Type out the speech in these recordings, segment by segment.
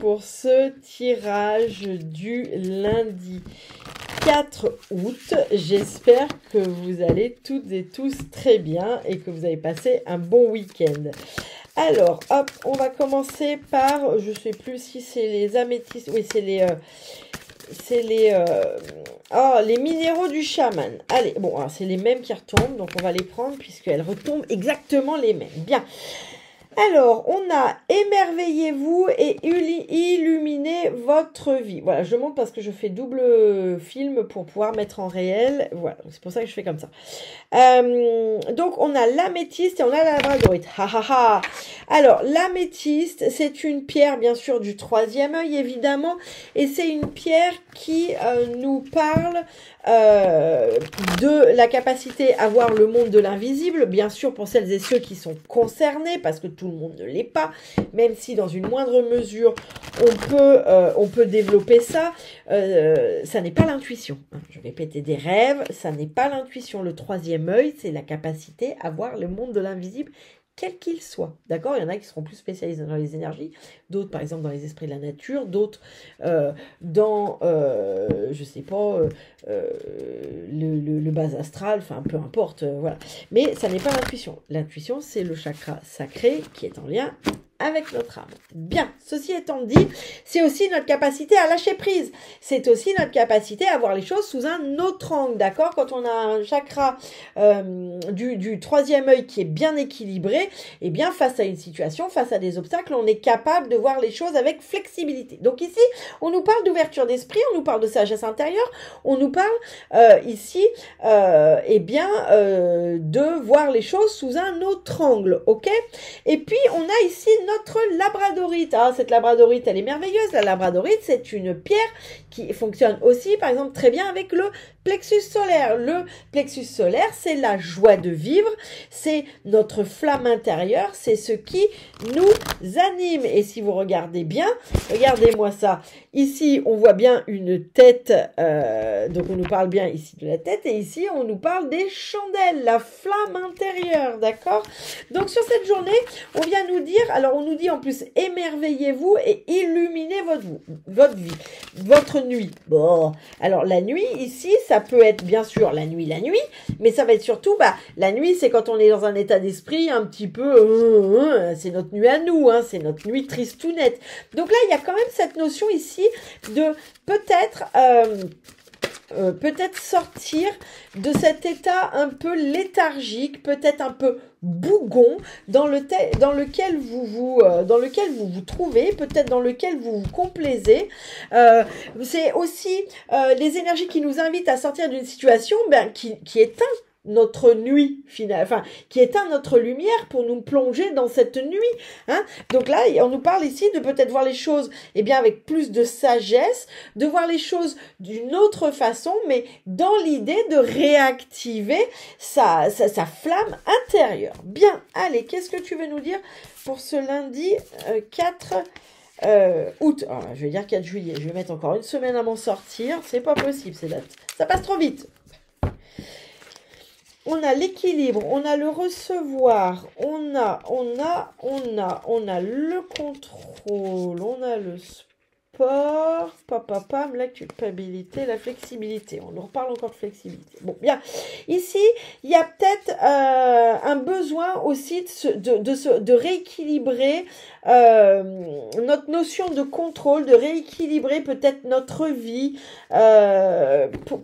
pour ce tirage du lundi 4 août. J'espère que vous allez toutes et tous très bien et que vous avez passé un bon week-end. Alors, hop, on va commencer par, je sais plus si c'est les améthystes, oui, c'est les minéraux du chaman. Allez, bon, c'est les mêmes qui retombent, donc on va les prendre puisqu'elles retombent exactement les mêmes. Bien. Alors, on a émerveillez-vous et illuminez votre vie. Voilà, je montre parce que je fais double film pour pouvoir mettre en réel. Voilà, c'est pour ça que je fais comme ça. Donc, on a l'améthyste et on a la labradorite. Ha ha ha. Alors, l'améthyste, c'est une pierre, bien sûr, du troisième œil, évidemment. Et c'est une pierre qui nous parle de la capacité à voir le monde de l'invisible, bien sûr pour celles et ceux qui sont concernés, parce que tout le monde ne l'est pas, même si dans une moindre mesure on peut développer ça. Ça n'est pas l'intuition, hein. Je vais répéter des rêves, ça n'est pas l'intuition. Le troisième œil, c'est la capacité à voir le monde de l'invisible, quel qu'il soit, d'accord? Il y en a qui seront plus spécialisés dans les énergies, d'autres par exemple dans les esprits de la nature, d'autres dans, je sais pas, le bas astral, enfin peu importe, voilà. Mais ça n'est pas l'intuition. L'intuition, c'est le chakra sacré qui est en lien avec notre âme. Bien, ceci étant dit, c'est aussi notre capacité à lâcher prise. C'est aussi notre capacité à voir les choses sous un autre angle, d'accord? Quand on a un chakra du troisième œil qui est bien équilibré, eh bien, face à une situation, face à des obstacles, on est capable de voir les choses avec flexibilité. Donc ici, on nous parle d'ouverture d'esprit, on nous parle de sagesse intérieure, on nous parle ici, de voir les choses sous un autre angle, ok? Et puis, on a ici notre labradorite. Ah, cette labradorite, elle est merveilleuse. La labradorite, c'est une pierre qui fonctionne aussi, par exemple, très bien avec le plexus solaire. Le plexus solaire, c'est la joie de vivre, c'est notre flamme intérieure, c'est ce qui nous anime. Et si vous regardez bien, regardez-moi ça. Ici, on voit bien une tête, donc on nous parle bien ici de la tête, et ici, on nous parle des chandelles, la flamme intérieure, d'accord? Donc, sur cette journée, on vient nous dire, alors on nous dit en plus, émerveillez-vous et illuminez votre vie, votre nuit. Bon, alors la nuit, ici, ça peut être bien sûr la nuit, mais ça va être surtout, la nuit, c'est quand on est dans un état d'esprit un petit peu, c'est notre nuit à nous, hein, c'est notre nuit tristounette. Donc là, il y a quand même cette notion ici de peut-être sortir de cet état un peu léthargique, peut-être un peu bougon dans lequel vous vous trouvez, peut-être dans lequel vous vous complaisez. C'est aussi les énergies qui nous invitent à sortir d'une situation qui éteint notre nuit finale, enfin qui éteint notre lumière pour nous plonger dans cette nuit, hein. Donc là, on nous parle ici de peut-être voir les choses, avec plus de sagesse, de voir les choses d'une autre façon, mais dans l'idée de réactiver sa flamme intérieure. Bien, allez, qu'est-ce que tu veux nous dire pour ce lundi 4 août? Alors, je vais dire 4 juillet, je vais mettre encore une semaine à m'en sortir, c'est pas possible, ça passe trop vite. On a l'équilibre, on a le recevoir, on a le contrôle, on a le sport, la culpabilité, la flexibilité. On nous reparle encore de flexibilité. Bon, bien. Ici, il y a peut-être un besoin aussi de rééquilibrer notre notion de contrôle, de rééquilibrer peut-être notre vie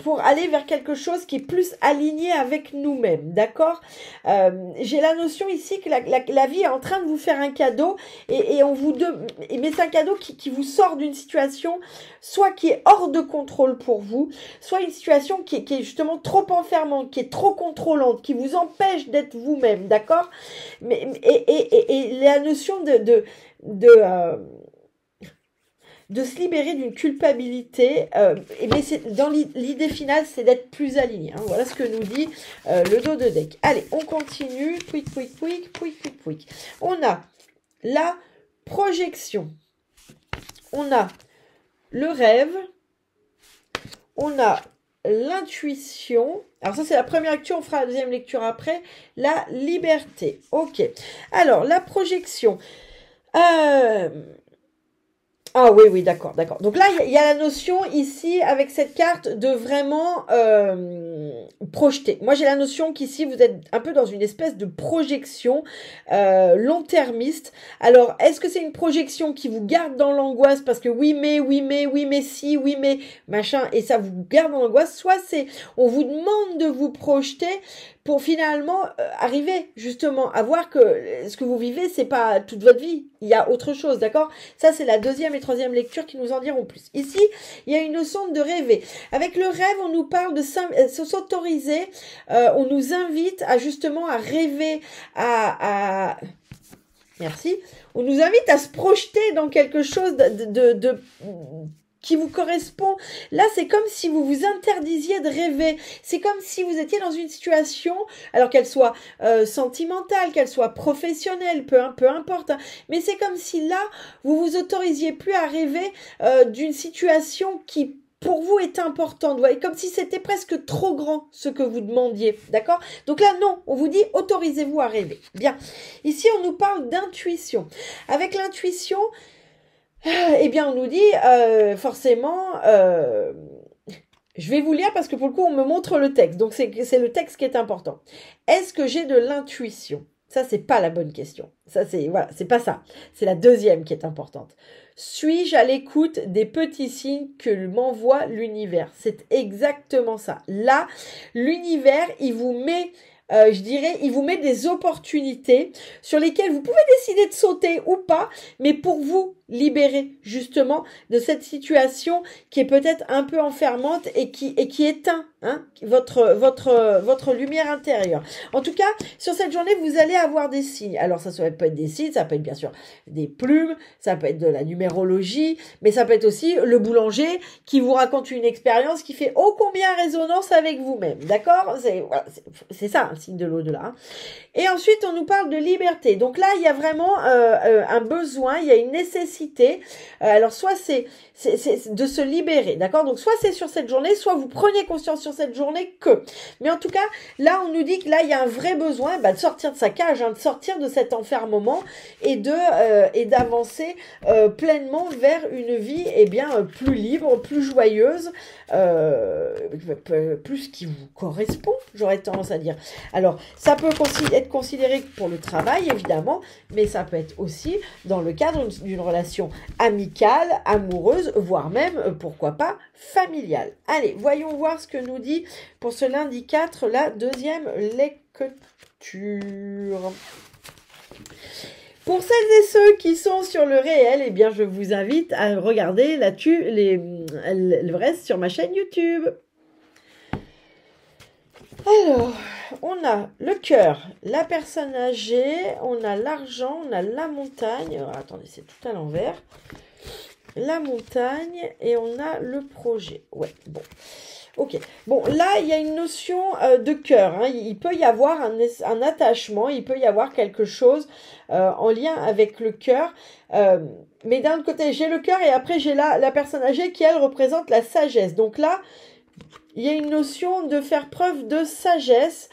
pour aller vers quelque chose qui est plus aligné avec nous-mêmes, d'accord? J'ai la notion ici que la vie est en train de vous faire un cadeau et mais c'est un cadeau qui vous sort d'une situation soit qui est hors de contrôle pour vous, soit une situation qui est justement trop enfermante, qui est trop contrôlante, qui vous empêche d'être vous-même, d'accord? Et la notion de se libérer d'une culpabilité, mais c'est, dans l'idée finale, c'est d'être plus aligné, hein. Voilà ce que nous dit le dos de deck. Allez, on continue. Pouic. On a la projection. On a le rêve. On a l'intuition. Alors ça, c'est la première lecture. On fera la deuxième lecture après. La liberté. Ok. Alors, la projection. Ah oui, oui, d'accord, d'accord. Donc là, il y a la notion ici, avec cette carte, de vraiment projeter. Moi, j'ai la notion qu'ici, vous êtes un peu dans une espèce de projection long-termiste. Alors, est-ce que c'est une projection qui vous garde dans l'angoisse parce que oui, mais, oui, mais, oui, mais si, oui, mais, machin, et ça vous garde dans l'angoisse, soit c'est, on vous demande de vous projeter pour finalement arriver justement à voir que ce que vous vivez, c'est pas toute votre vie. Il y a autre chose, d'accord? Ça, c'est la deuxième et troisième lecture qui nous en diront plus. Ici, il y a une notion de rêver. Avec le rêve, on nous parle de s'autoriser, on nous invite à justement à rêver, Merci. On nous invite à se projeter dans quelque chose qui vous correspond. Là, c'est comme si vous vous interdisiez de rêver. C'est comme si vous étiez dans une situation, alors qu'elle soit sentimentale, qu'elle soit professionnelle, peu importe. Hein, mais c'est comme si là, vous vous autorisiez plus à rêver d'une situation qui pour vous est importante, vous voyez, comme si c'était presque trop grand ce que vous demandiez, d'accord? Donc là, non, on vous dit autorisez-vous à rêver. Bien, ici on nous parle d'intuition. Avec l'intuition, eh bien on nous dit forcément, je vais vous lire parce que pour le coup on me montre le texte, donc c'est le texte qui est important. Est-ce que j'ai de l'intuition? Ça, c'est pas la bonne question. Ça, voilà, c'est pas ça. C'est la deuxième qui est importante. Suis-je à l'écoute des petits signes que m'envoie l'univers? C'est exactement ça. Là, l'univers, il vous met, je dirais, il vous met des opportunités sur lesquelles vous pouvez décider de sauter ou pas, mais pour vous libérer justement de cette situation qui est peut-être un peu enfermante et qui éteint votre lumière intérieure. En tout cas, sur cette journée, vous allez avoir des signes. Alors, ça peut être des signes, ça peut être bien sûr des plumes, ça peut être de la numérologie, mais ça peut être aussi le boulanger qui vous raconte une expérience qui fait ô combien résonance avec vous-même. D'accord? C'est ça, un signe de l'au-delà. Hein. Et ensuite, on nous parle de liberté. Donc là, il y a vraiment un besoin, il y a une nécessité. Alors, soit c'est de se libérer, d'accord? Donc, soit c'est sur cette journée, soit vous prenez conscience sur cette journée que. Mais en tout cas, là, on nous dit que là, il y a un vrai besoin de sortir de sa cage, de sortir de cet enfermement et d'avancer pleinement vers une vie plus libre, plus joyeuse, plus qui vous correspond, j'aurais tendance à dire. Alors, ça peut être considéré pour le travail, évidemment, mais ça peut être aussi dans le cadre d'une relation amicale, amoureuse, voire même, pourquoi pas, familiale. Allez, voyons voir ce que nous dit pour ce lundi 4, la deuxième lecture. Pour celles et ceux qui sont sur le réel, eh bien, je vous invite à regarder le reste sur ma chaîne YouTube. Alors, on a le cœur, la personne âgée, on a l'argent, on a la montagne. Alors, attendez, c'est tout à l'envers. La montagne et on a le projet. Ouais, bon. Ok. Bon, là, il y a une notion de cœur. Hein. Il peut y avoir un attachement, il peut y avoir quelque chose en lien avec le cœur. Mais d'un autre côté, j'ai le cœur et après, j'ai la personne âgée qui, elle, représente la sagesse. Donc là, il y a une notion de faire preuve de sagesse,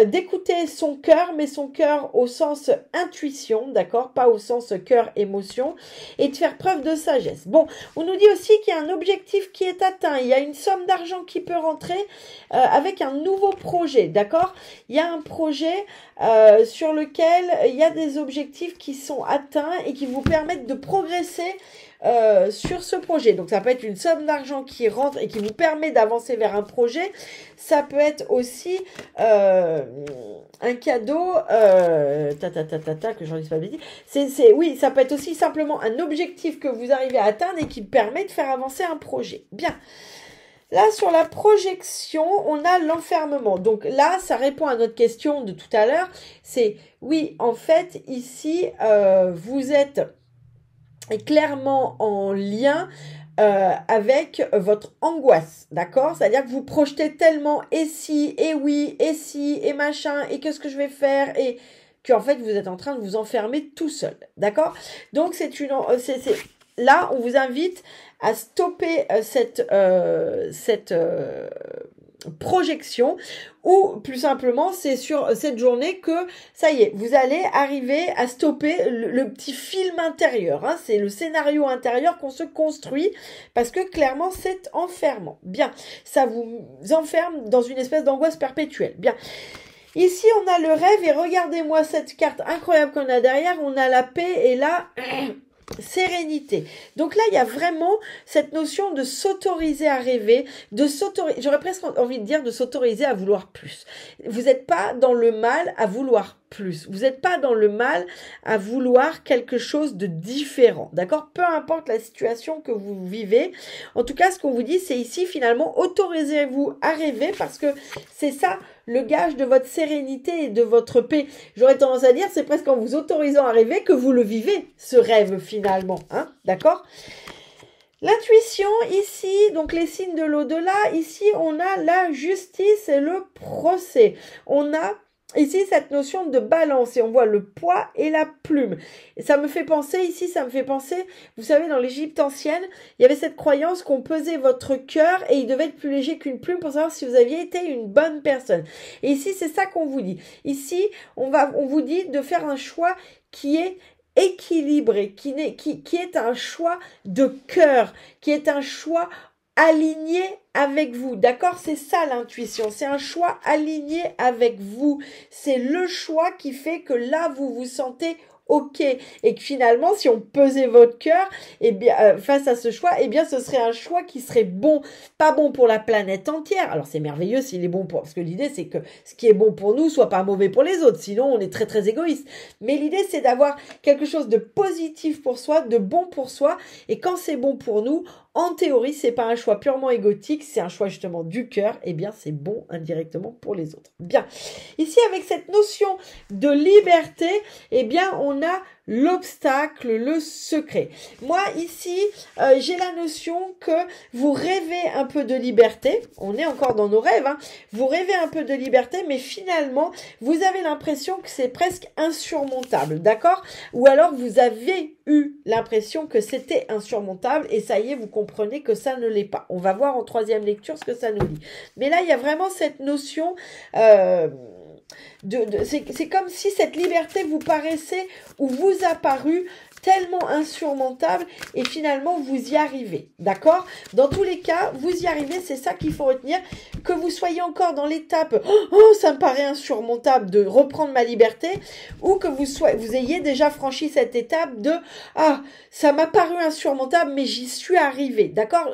d'écouter son cœur, mais son cœur au sens intuition, d'accord, pas au sens cœur émotion, et de faire preuve de sagesse. Bon, on nous dit aussi qu'il y a un objectif qui est atteint, il y a une somme d'argent qui peut rentrer avec un nouveau projet, d'accord. Il y a un projet sur lequel il y a des objectifs qui sont atteints et qui vous permettent de progresser sur ce projet. Donc ça peut être une somme d'argent qui rentre et qui vous permet d'avancer vers un projet. Ça peut être aussi un cadeau que j'en ai pas dit. Oui, ça peut être aussi simplement un objectif que vous arrivez à atteindre et qui permet de faire avancer un projet. Bien. Là, sur la projection, on a l'enfermement. Donc là, ça répond à notre question de tout à l'heure. C'est, oui, en fait, ici, vous êtes clairement en lien avec votre angoisse, d'accord? C'est-à-dire que vous projetez tellement et si, et oui, et si, et machin, et qu'est-ce que je vais faire, et qu'en fait, vous êtes en train de vous enfermer tout seul, d'accord? Donc, là, on vous invite à stopper projection, ou plus simplement c'est sur cette journée que ça y est, vous allez arriver à stopper le petit film intérieur, hein, c'est le scénario intérieur qu'on se construit parce que clairement c'est enfermant. Bien, ça vous enferme dans une espèce d'angoisse perpétuelle. Bien. Ici, on a le rêve et regardez-moi cette carte incroyable qu'on a derrière, on a la paix et la sérénité. Donc là, il y a vraiment cette notion de s'autoriser à rêver, j'aurais presque envie de dire de s'autoriser à vouloir plus. Vous n'êtes pas dans le mal à vouloir plus. Vous n'êtes pas dans le mal à vouloir quelque chose de différent. D'accord? Peu importe la situation que vous vivez. En tout cas, ce qu'on vous dit, c'est ici, finalement, autorisez-vous à rêver parce que c'est ça le gage de votre sérénité et de votre paix. J'aurais tendance à dire, c'est presque en vous autorisant à rêver que vous le vivez, ce rêve, finalement. Hein? D'accord? L'intuition, ici, donc les signes de l'au-delà, ici, on a la justice et le procès. On a ici cette notion de balance et on voit le poids et la plume. Et ça me fait penser, ici, ça me fait penser, vous savez, dans l'Égypte ancienne, il y avait cette croyance qu'on pesait votre cœur et il devait être plus léger qu'une plume pour savoir si vous aviez été une bonne personne. Et ici, c'est ça qu'on vous dit. Ici, on vous dit de faire un choix qui est équilibré, qui est un choix de cœur, qui est un choix aligné avec vous, d'accord? C'est ça l'intuition, c'est un choix aligné avec vous. C'est le choix qui fait que là, vous vous sentez ok. Et que finalement, si on pesait votre cœur, eh bien, face à ce choix, eh bien, ce serait un choix qui serait bon, pas bon pour la planète entière. Alors, c'est merveilleux s'il est bon pour, parce que l'idée, c'est que ce qui est bon pour nous soit pas mauvais pour les autres. Sinon, on est très, très égoïste. Mais l'idée, c'est d'avoir quelque chose de positif pour soi, de bon pour soi. Et quand c'est bon pour nous, en théorie, c'est pas un choix purement égotique, c'est un choix justement du cœur, eh bien c'est bon indirectement pour les autres. Bien. Ici, avec cette notion de liberté, eh bien on a l'obstacle, le secret. Moi, ici, j'ai la notion que vous rêvez un peu de liberté. On est encore dans nos rêves, hein. Vous rêvez un peu de liberté, mais finalement, vous avez l'impression que c'est presque insurmontable, d'accord? Ou alors, vous avez eu l'impression que c'était insurmontable et ça y est, vous comprenez que ça ne l'est pas. On va voir en troisième lecture ce que ça nous dit. Mais là, il y a vraiment cette notion... c'est comme si cette liberté vous paraissait ou vous a paru tellement insurmontable et finalement vous y arrivez, d'accord? Dans tous les cas, vous y arrivez, c'est ça qu'il faut retenir, que vous soyez encore dans l'étape « Oh, ça me paraît insurmontable de reprendre ma liberté » ou que vous ayez déjà franchi cette étape de « Ah, ça m'a paru insurmontable, mais j'y suis arrivé », d'accord?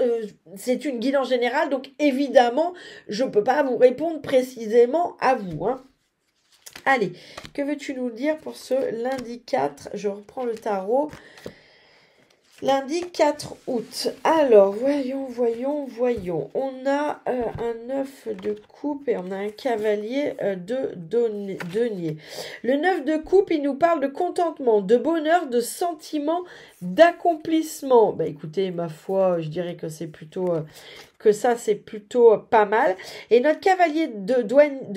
C'est une guidance générale, donc évidemment, je ne peux pas vous répondre précisément à vous, hein. Allez, que veux-tu nous dire pour ce lundi 4? Je reprends le tarot. Lundi 4 août. Alors, voyons. On a un 9 de coupe et on a un cavalier de denier. Le 9 de coupe, il nous parle de contentement, de bonheur, de sentiment, d'accomplissement. Bah écoutez, ma foi, je dirais que c'est plutôt... que ça, c'est plutôt pas mal. Et notre cavalier de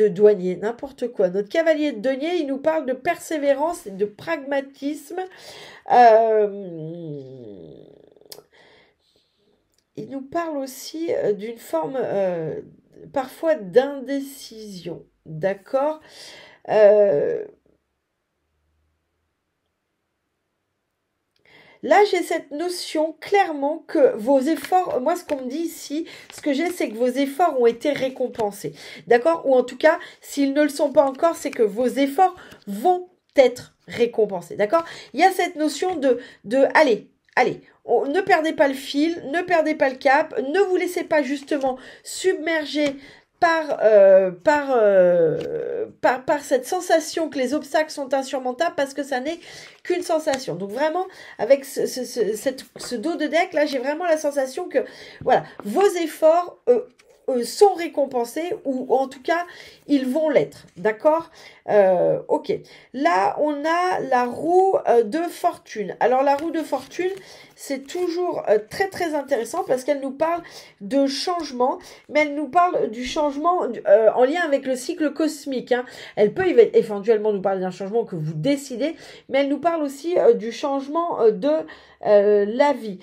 douanier, n'importe quoi. Notre cavalier de denier, il nous parle de persévérance et de pragmatisme. Il nous parle aussi d'une forme parfois d'indécision. D'accord? Là, j'ai cette notion clairement que vos efforts, moi ce qu'on me dit ici, ce que j'ai, c'est que vos efforts ont été récompensés. D'accord? Ou en tout cas, s'ils ne le sont pas encore, c'est que vos efforts vont être récompensés. D'accord? Il y a cette notion de allez, ne perdez pas le fil, ne perdez pas le cap, ne vous laissez pas justement submerger par cette sensation que les obstacles sont insurmontables parce que ça n'est qu'une sensation. Donc vraiment, avec ce dos de deck, là, j'ai vraiment la sensation que, voilà, vos efforts sont récompensés ou en tout cas, ils vont l'être. D'accord? Ok. Là, on a la roue de fortune. Alors, la roue de fortune, c'est toujours très, très intéressant parce qu'elle nous parle de changement, mais elle nous parle du changement en lien avec le cycle cosmique. Hein. Elle peut éventuellement nous parler d'un changement que vous décidez, mais elle nous parle aussi du changement de la vie.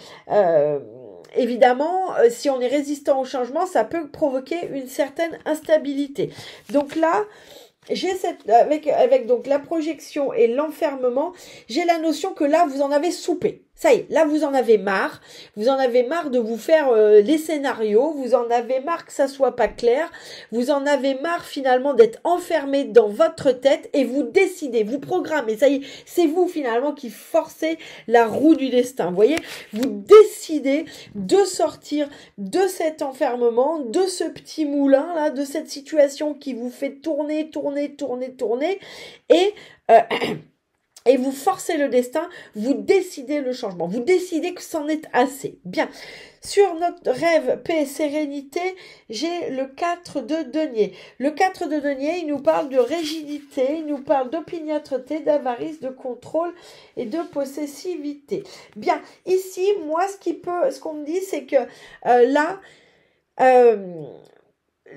évidemment, si on est résistant au changement, ça peut provoquer une certaine instabilité. Donc là, j'ai avec donc la projection et l'enfermement, j'ai la notion que là, vous en avez soupé. Ça y est, là, vous en avez marre. Vous en avez marre de vous faire les scénarios. Vous en avez marre que ça soit pas clair. Vous en avez marre finalement d'être enfermé dans votre tête et vous décidez, vous programmez. Ça y est, c'est vous finalement qui forcez la roue du destin. Vous voyez, vous décidez de sortir de cet enfermement, de ce petit moulin là, de cette situation qui vous fait tourner et vous forcez le destin, vous décidez le changement, vous décidez que c'en est assez. Bien, sur notre rêve, paix et sérénité, j'ai le 4 de denier. Le 4 de denier, il nous parle de rigidité, il nous parle d'opiniâtreté, d'avarice, de contrôle et de possessivité. Bien, ici, moi, ce qu'on me dit, c'est que là...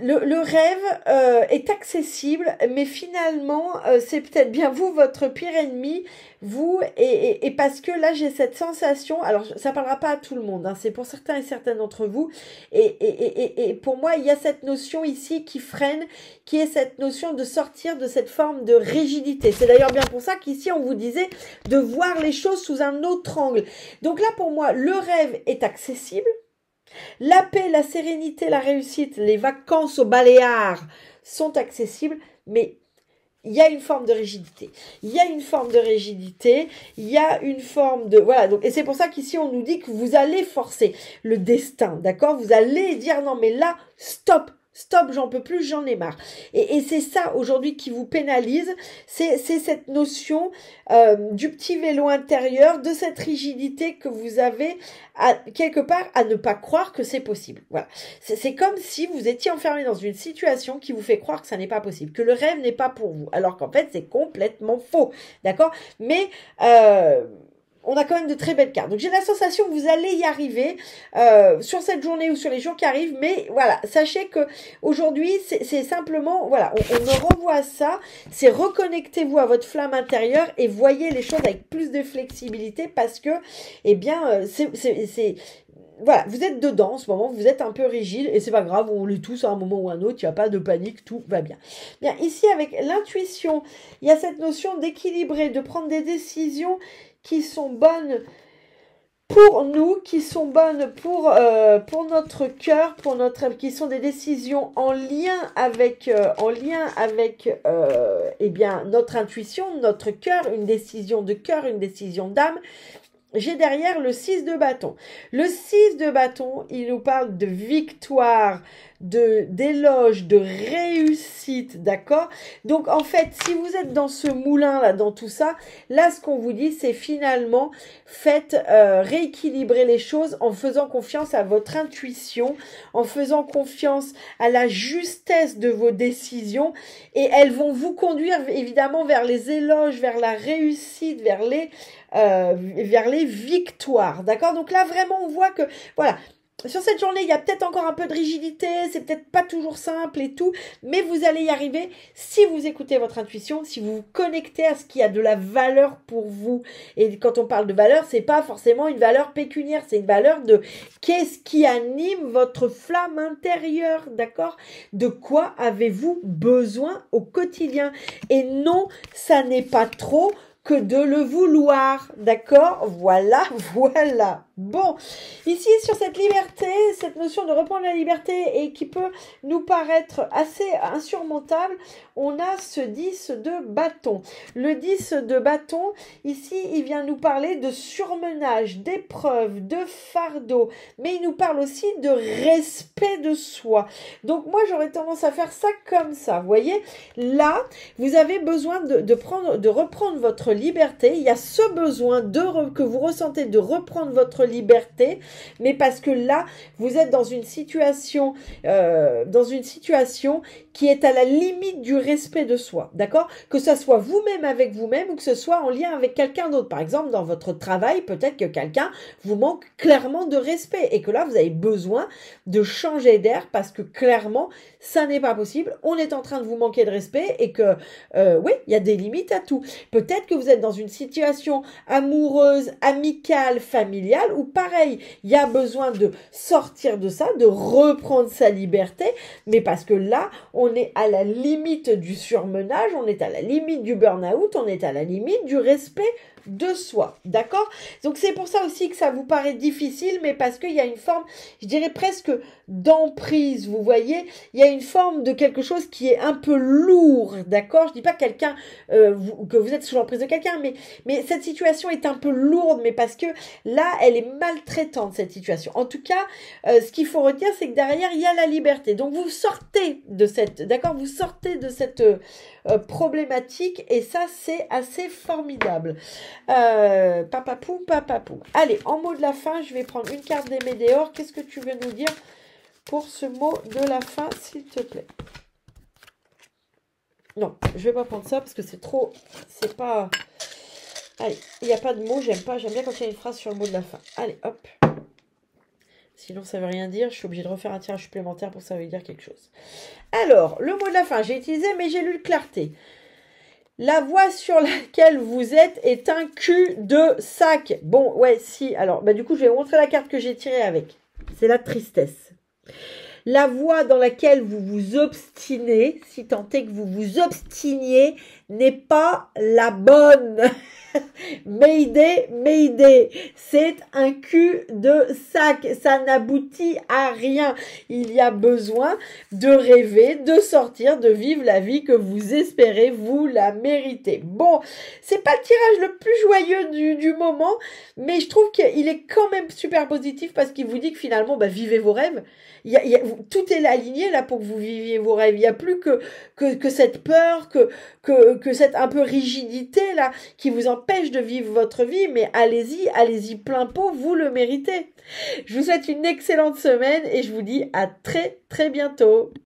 Le rêve est accessible, mais finalement, c'est peut-être bien vous, votre pire ennemi, vous, et parce que là, j'ai cette sensation, alors ça parlera pas à tout le monde, hein, c'est pour certains et certaines d'entre vous, et pour moi, il y a cette notion ici qui freine, qui est cette notion de sortir de cette forme de rigidité. C'est d'ailleurs bien pour ça qu'ici, on vous disait de voir les choses sous un autre angle. Donc là, pour moi, le rêve est accessible. La paix, la sérénité, la réussite, les vacances aux Baléares sont accessibles, mais il y a une forme de rigidité. Il y a une forme de rigidité, il y a une forme de... Voilà, donc, et c'est pour ça qu'ici, on nous dit que vous allez forcer le destin, d'accord? Vous allez dire, non, mais là, stop, j'en peux plus, j'en ai marre. Et c'est ça aujourd'hui qui vous pénalise, c'est cette notion du petit vélo intérieur, de cette rigidité que vous avez quelque part à ne pas croire que c'est possible. Voilà, c'est comme si vous étiez enfermé dans une situation qui vous fait croire que ça n'est pas possible, que le rêve n'est pas pour vous, alors qu'en fait c'est complètement faux, d'accord? Mais on a quand même de très belles cartes. Donc j'ai la sensation que vous allez y arriver sur cette journée ou sur les jours qui arrivent. Mais voilà, sachez que aujourd'hui, c'est simplement, voilà, on me renvoie à ça. C'est reconnectez-vous à votre flamme intérieure et voyez les choses avec plus de flexibilité parce que, eh bien, voilà, vous êtes dedans en ce moment, vous êtes un peu rigide et c'est pas grave, on l'est tous à un moment ou un autre, il n'y a pas de panique, tout va bien. Bien, ici avec l'intuition, il y a cette notion d'équilibrer, de prendre des décisions qui sont bonnes pour nous, qui sont bonnes pour notre cœur, qui sont des décisions en lien avec eh bien notre intuition, notre cœur, une décision de cœur, une décision d'âme. J'ai derrière le 6 de bâton. Le 6 de bâton, il nous parle de victoire, d'éloge, de réussite, d'accord? Donc, en fait, si vous êtes dans ce moulin-là, dans tout ça, là, ce qu'on vous dit, c'est finalement, faites rééquilibrer les choses en faisant confiance à votre intuition, en faisant confiance à la justesse de vos décisions, et elles vont vous conduire, évidemment, vers les éloges, vers la réussite, vers les victoires, d'accord? Donc là, vraiment, on voit que, voilà, sur cette journée, il y a peut-être encore un peu de rigidité, c'est peut-être pas toujours simple et tout, mais vous allez y arriver si vous écoutez votre intuition, si vous vous connectez à ce qui a de la valeur pour vous. Et quand on parle de valeur, c'est pas forcément une valeur pécuniaire, c'est une valeur de qu'est-ce qui anime votre flamme intérieure, d'accord? De quoi avez-vous besoin au quotidien? Et non, ça n'est pas trop que de le vouloir, d'accord? Voilà. Bon, ici sur cette liberté, cette notion de reprendre la liberté et qui peut nous paraître assez insurmontable, on a ce 10 de bâton. Le 10 de bâton, ici, il vient nous parler de surmenage, d'épreuve, de fardeau, mais il nous parle aussi de respect de soi. Donc moi, j'aurais tendance à faire ça comme ça, vous voyez? Là, vous avez besoin de reprendre votre liberté. Il y a ce besoin que vous ressentez de reprendre votre liberté, mais parce que là, vous êtes dans une situation qui est à la limite du respect de soi, d'accord? Que ça soit vous-même avec vous-même ou que ce soit en lien avec quelqu'un d'autre. Par exemple, dans votre travail, peut-être que quelqu'un vous manque clairement de respect et que là, vous avez besoin de changer d'air parce que clairement, ça n'est pas possible. On est en train de vous manquer de respect et que, oui, il y a des limites à tout. Peut-être que vous êtes dans une situation amoureuse, amicale, familiale hôpital où pareil, il y a besoin de sortir de ça, de reprendre sa liberté, mais parce que là, on est à la limite du surmenage, on est à la limite du burn-out, on est à la limite du respect de soi, d'accord? Donc c'est pour ça aussi que ça vous paraît difficile, mais parce qu'il y a une forme, je dirais presque d'emprise, vous voyez, il y a une forme de quelque chose qui est un peu lourd, d'accord? Je dis pas quelqu'un que vous êtes sous l'emprise de quelqu'un, mais cette situation est un peu lourde, mais parce que là, elle est maltraitante, cette situation. En tout cas, ce qu'il faut retenir, c'est que derrière, il y a la liberté. Donc vous sortez de cette, d'accord? Vous sortez de cette problématique, et ça, c'est assez formidable. Papapou, papapou. Allez, en mot de la fin, je vais prendre une carte des Médéors. Qu'est-ce que tu veux nous dire pour ce mot de la fin, s'il te plaît? Non, je vais pas prendre ça parce que c'est trop... C'est pas... Allez, il n'y a pas de mot, j'aime pas. J'aime bien quand il y a une phrase sur le mot de la fin. Allez, hop. Sinon, ça veut rien dire. Je suis obligée de refaire un tirage supplémentaire pour que ça veuille dire quelque chose. Alors, le mot de la fin, j'ai utilisé, mais j'ai lu le clarté. La voie sur laquelle vous êtes est un cul de sac. Bon, ouais, si. Alors, bah, du coup, je vais vous montrer la carte que j'ai tirée avec. C'est la tristesse. La voie dans laquelle vous vous obstinez, si tant est que vous vous obstiniez, n'est pas la bonne. Mayday, Mayday, c'est un cul de sac, ça n'aboutit à rien. Il y a besoin de rêver, de sortir, de vivre la vie que vous espérez, vous la méritez. Bon, c'est pas le tirage le plus joyeux du moment, mais je trouve qu'il est quand même super positif parce qu'il vous dit que finalement, bah, vivez vos rêves. Tout est aligné là pour que vous viviez vos rêves. Il n'y a plus que cette peur, que cette un peu rigidité là qui vous empêche de vivre votre vie, mais allez-y plein pot, vous le méritez. Je vous souhaite une excellente semaine et je vous dis à très très bientôt.